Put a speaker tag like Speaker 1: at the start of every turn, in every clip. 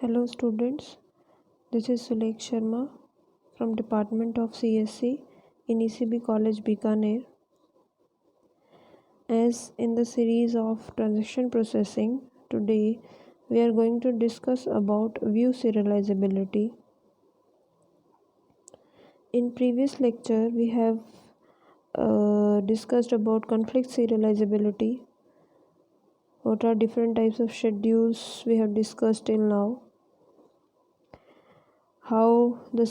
Speaker 1: Hello students, this is Sulekh Sharma from Department of CSC in ECB College Bikaner. As in the series of transaction processing, today we are going to discuss about view serializability. In previous lecture we have discussed about conflict serializability. What are different types of schedules we have discussed till now. How the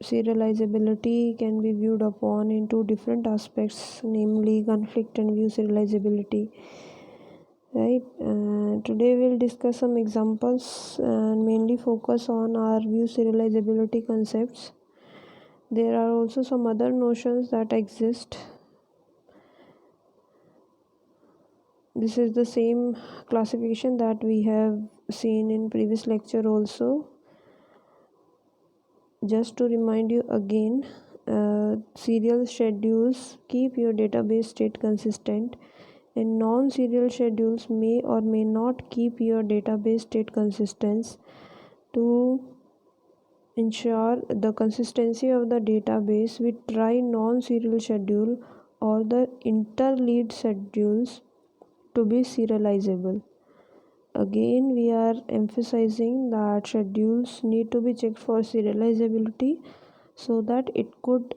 Speaker 1: serializability can be viewed upon in two different aspects, namely conflict and view serializability. Right, today we'll discuss some examples and mainly focus on our view serializability concepts. There are also some other notions that exist. This is the same classification that we have seen in previous lecture also. Just to remind you again, serial schedules keep your database state consistent, and non-serial schedules may or may not keep your database state consistent. To ensure the consistency of the database, we try non-serial schedule or the interleaved schedules to be serializable. Again, we are emphasizing that schedules need to be checked for serializability so that it could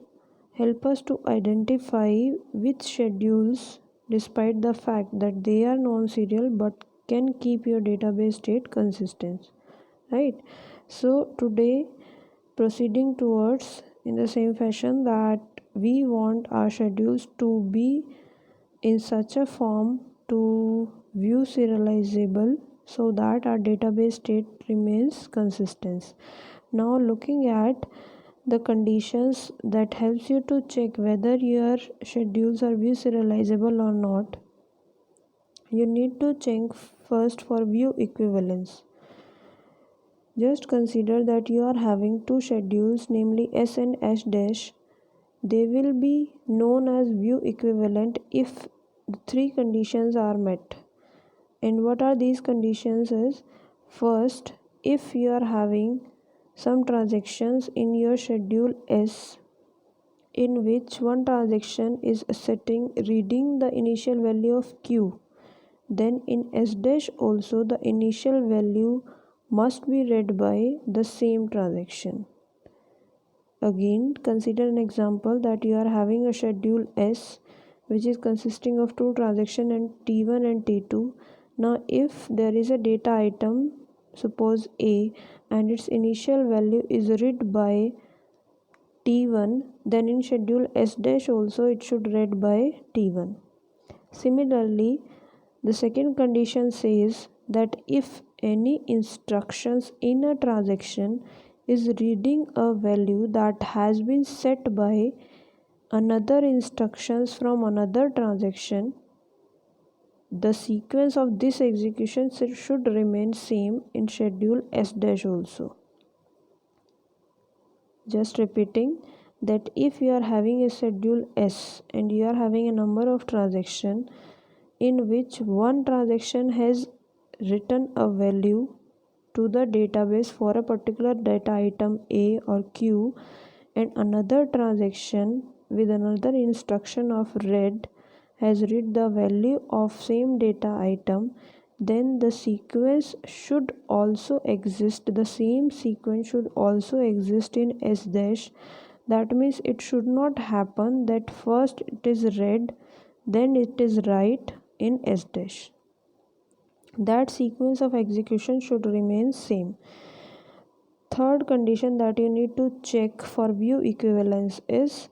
Speaker 1: help us to identify which schedules, despite the fact that they are non-serial, but can keep your database state consistent, right? So today, proceeding towards in the same fashion that we want our schedules to be in such a form to view serializable so that our database state remains consistent. Now looking at the conditions that helps you to check whether your schedules are view serializable or not, you need to check first for view equivalence. Just consider that you are having two schedules, namely S and S dash. They will be known as view equivalent if the three conditions are met. And what are these conditions is, first, if you are having some transactions in your schedule S in which one transaction is reading the initial value of Q, then in S dash also the initial value must be read by the same transaction. Again, consider an example that you are having a schedule S which is consisting of two transactions and T1 and T2. Now if there is a data item, suppose A, and its initial value is read by T1, then in schedule S dash also it should read by T1. Similarly, the second condition says that if any instructions in a transaction is reading a value that has been set by another instructions from another transaction, the sequence of this execution should remain same in schedule S dash also. Just repeating that if you are having a schedule S and you are having a number of transactions in which one transaction has written a value to the database for a particular data item A or Q, and another transaction with another instruction of read has read the value of same data item, then the sequence should also exist, the same sequence should also exist in S dash. That means it should not happen that first it is read then it is write in S dash. That sequence of execution should remain same. Third condition that you need to check for view equivalence is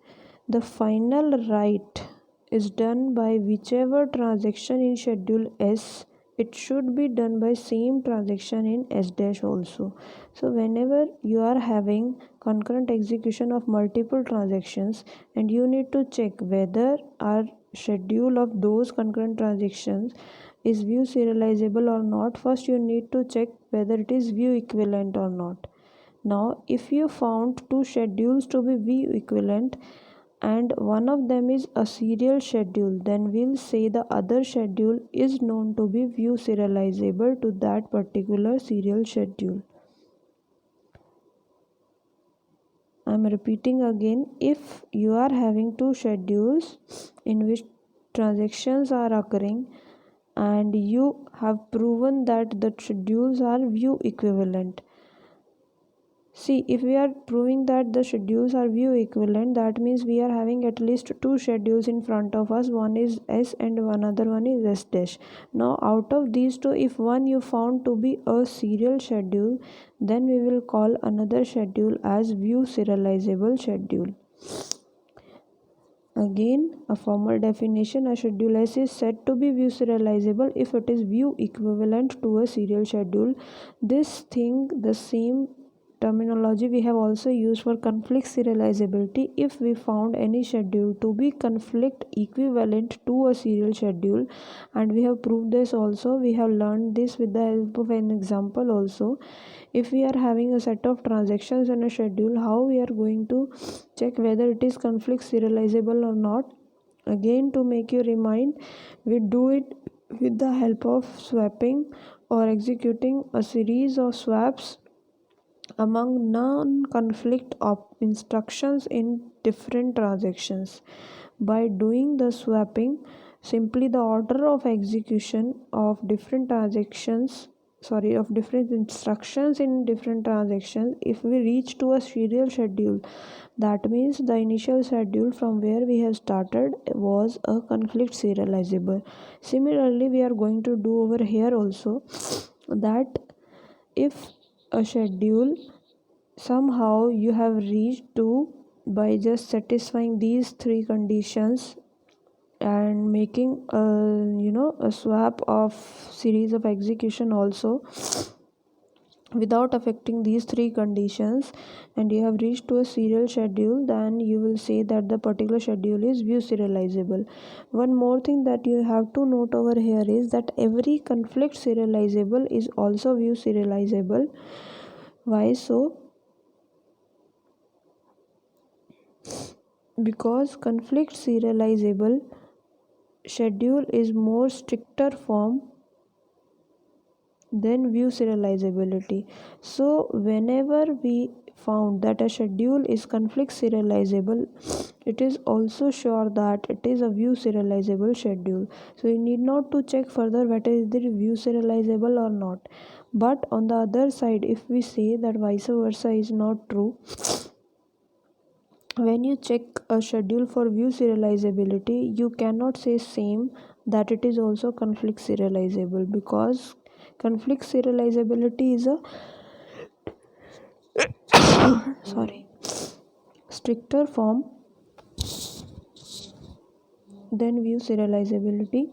Speaker 1: the final write is done by whichever transaction in schedule S, it should be done by same transaction in S dash also. So whenever you are having concurrent execution of multiple transactions and you need to check whether our schedule of those concurrent transactions is view serializable or not, first you need to check whether it is view equivalent or not. Now if you found two schedules to be view equivalent, and one of them is a serial schedule, then we'll say the other schedule is known to be view serializable to that particular serial schedule. I'm repeating again, if you are having two schedules in which transactions are occurring and you have proven that the schedules are view equivalent. See, if we are proving that the schedules are view equivalent, that means we are having at least two schedules in front of us. One is S and another one is S dash. Now, out of these two, if one you found to be a serial schedule, then we will call another schedule as view serializable schedule. Again, a formal definition, a schedule S is said to be view serializable if it is view equivalent to a serial schedule. This thing, the same terminology we have also used for conflict serializability. If we found any schedule to be conflict equivalent to a serial schedule, and we have proved this also, we have learned this with the help of an example also. If we are having a set of transactions in a schedule, how we are going to check whether it is conflict serializable or not? Again, to make you remind, we do it with the help of swapping or executing a series of swaps among non-conflict instructions in different transactions. By doing the swapping, simply the order of execution of different instructions in different transactions, if we reach to a serial schedule, that means the initial schedule from where we have started was a conflict serializable. Similarly, we are going to do over here also that if a schedule somehow you have reached to by just satisfying these three conditions and making a swap of series of execution also without affecting these three conditions, and you have reached to a serial schedule, then you will say that the particular schedule is view serializable. One more thing that you have to note over here is that every conflict serializable is also view serializable. Why so? Because conflict serializable schedule is more stricter form than view serializability. So whenever we found that a schedule is conflict serializable, it is also sure that it is a view serializable schedule. So you need not to check further whether it is view serializable or not. But on the other side, if we say that vice versa is not true, when you check a schedule for view serializability, you cannot say same that it is also conflict serializable, because conflict serializability is a stricter form than view serializability.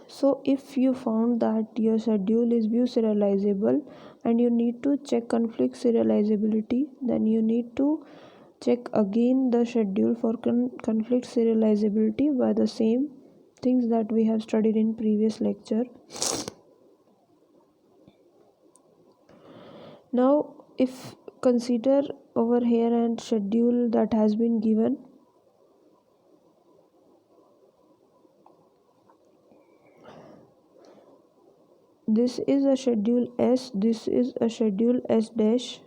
Speaker 1: So if you found that your schedule is view serializable and you need to check conflict serializability, then you need to check again the schedule for conflict serializability by the same things that we have studied in previous lecture. Now if consider over here and schedule that has been given, this is a schedule S, this is a schedule S dash.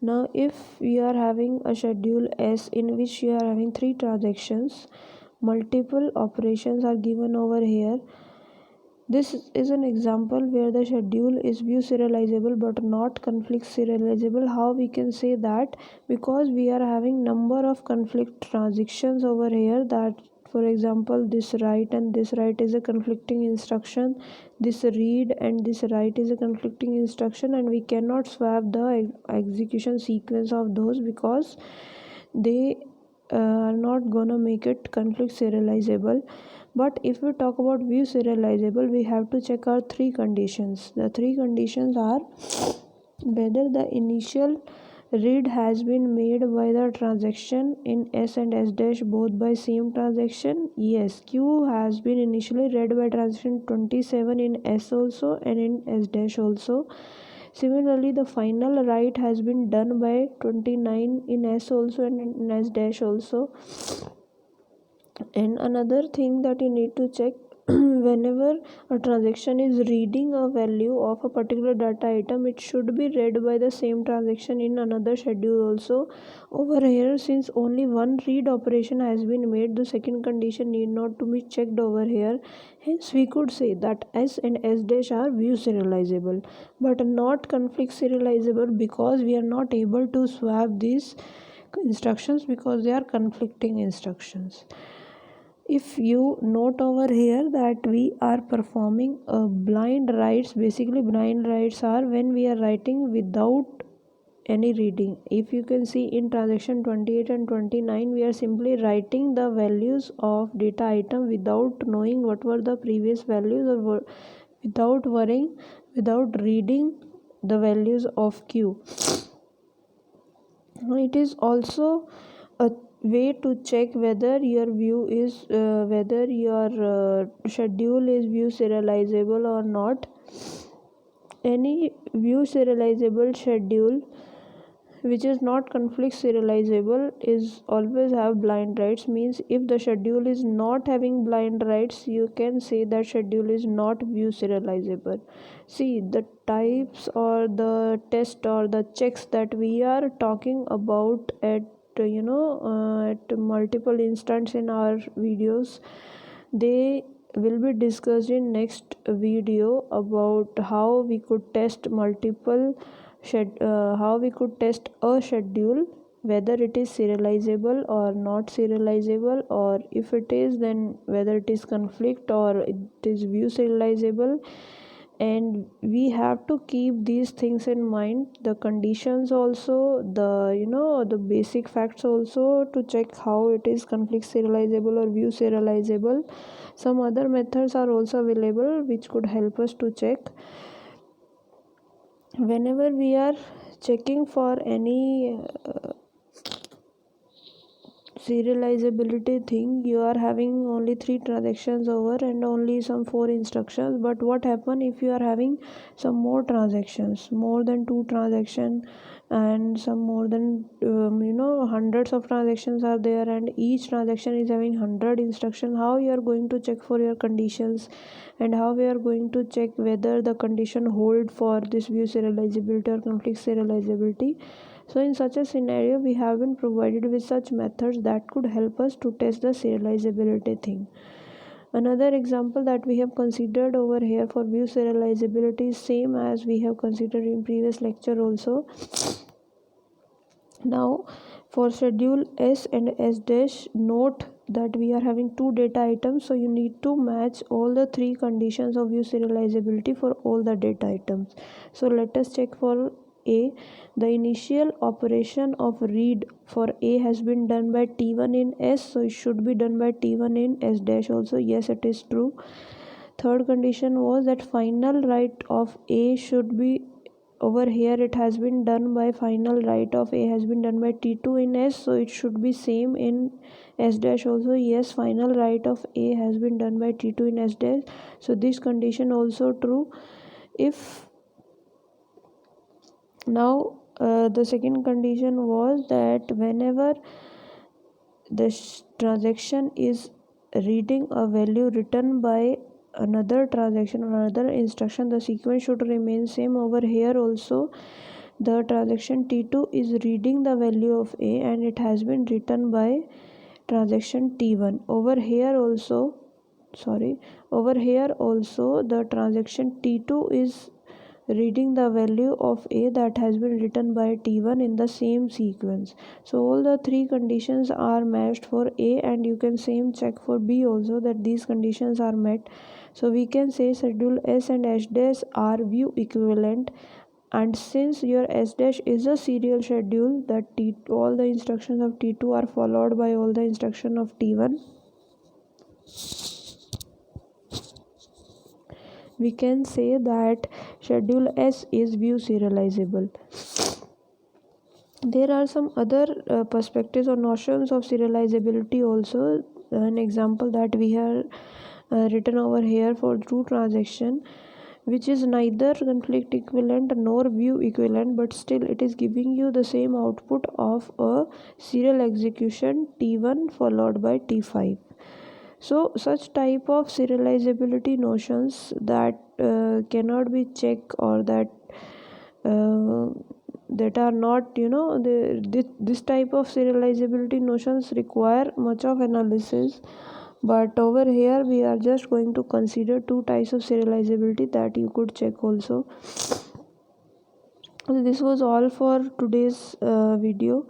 Speaker 1: Now if we are having a schedule S in which you are having three transactions, multiple operations are given over here. This is an example where the schedule is view serializable but not conflict serializable. How we can say that? Because we are having number of conflict transactions over here, that for example this write and this write is a conflicting instruction, this read and this write is a conflicting instruction, and we cannot swap the execution sequence of those because they are not gonna make it conflict serializable. But if we talk about view serializable, we have to check our three conditions. The three conditions are whether the initial read has been made by the transaction in S and S dash both by same transaction. Yes, Q has been initially read by transaction 27 in S also and in S dash also. Similarly, the final write has been done by 29 in S also and in S dash also. And another thing that you need to check, whenever a transaction is reading a value of a particular data item, it should be read by the same transaction in another schedule also. Over here, since only one read operation has been made, the second condition need not to be checked over here. Hence we could say that S and S dash are view serializable but not conflict serializable, because we are not able to swap these instructions because they are conflicting instructions. If you note over here that we are performing blind writes, basically blind writes are when we are writing without any reading. If you can see in transaction 28 and 29, we are simply writing the values of data item without knowing what were the previous values, or without worrying, without reading the values of Q. It is also a way to check whether your whether your schedule is view serializable or not. Any view serializable schedule which is not conflict serializable is always have blind writes. Means if the schedule is not having blind writes, you can say that schedule is not view serializable. See, the types or the test or the checks that we are talking about at at multiple instants in our videos, they will be discussed in next video about how we could test how we could test a schedule, whether it is serializable or not serializable, or if it is, then whether it is conflict or it is view serializable. And we have to keep these things in mind, the conditions also, the basic facts also, to check how it is conflict serializable or view serializable. Some other methods are also available which could help us to check. Whenever we are checking for any serializability thing, you are having only 3 transactions over and only some 4 instructions. But what happen if you are having some more transactions, more than 2 transactions, and some more than hundreds of transactions are there, and each transaction is having 100 instructions? How you are going to check for your conditions, and how we are going to check whether the condition hold for this view serializability or conflict serializability? So in such a scenario, we have been provided with such methods that could help us to test the serializability thing. Another example that we have considered over here for view serializability is same as we have considered in previous lecture also. Now for schedule S and S dash, note that we are having 2 data items, so you need to match all the 3 conditions of view serializability for all the data items. So let us check for A. The initial operation of read for A has been done by T1 in S, so it should be done by T1 in S dash also. Yes, it is true. Third condition was that final write of A should be, over here it has been done by final write of A has been done by T2 in S, so it should be same in S dash also. Yes, final write of A has been done by T2 in S dash, so this condition also true. If now the second condition was that whenever the transaction is reading a value written by another transaction or another instruction, the sequence should remain same. Over here also, the transaction T2 is reading the value of A and it has been written by transaction T1. Over here also the transaction T2 is reading the value of A that has been written by T1 in the same sequence. So all the 3 conditions are matched for A, and you can same check for B also that these conditions are met. So we can say schedule S and S dash are view equivalent, and since your S dash is a serial schedule, that all the instructions of T2 are followed by all the instruction of T1, we can say that schedule S is view serializable. There are some other perspectives or notions of serializability also. An example that we have written over here for true transaction, which is neither conflict equivalent nor view equivalent, but still it is giving you the same output of a serial execution T1 followed by T5. So such type of serializability notions that cannot be checked, or uh, that are not, this type of serializability notions require much of analysis. But over here we are just going to consider two types of serializability that you could check also. So this was all for today's video.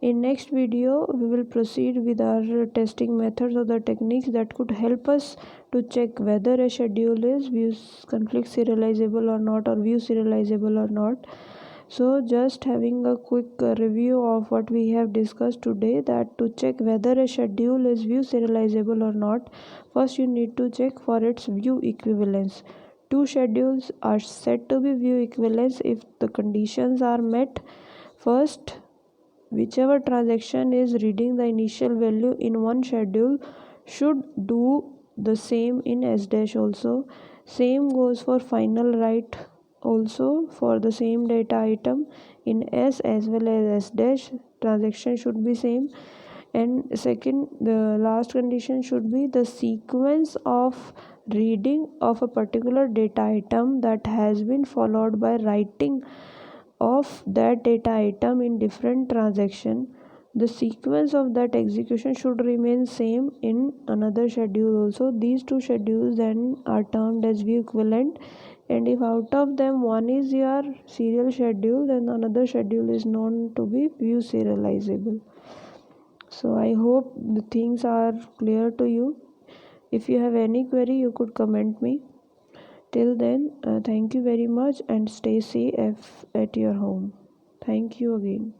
Speaker 1: In next video we will proceed with our testing methods or the techniques that could help us to check whether a schedule is view conflict serializable or not, or view serializable or not. So just having a quick review of what we have discussed today, that to check whether a schedule is view serializable or not, first you need to check for its view equivalence. Two schedules are said to be view equivalence if the conditions are met. First, whichever transaction is reading the initial value in one schedule should do the same in S dash also. Same goes for final write also for the same data item in S as well as S dash. Transaction should be same. And second, the last condition should be the sequence of reading of a particular data item that has been followed by writing of that data item in different transaction. The sequence of that execution should remain same in another schedule also. These two schedules then are termed as view equivalent, and if out of them one is your serial schedule, then another schedule is known to be view serializable. So I hope the things are clear to you. If you have any query, you could comment me. Till then, thank you very much and stay safe at your home. Thank you again.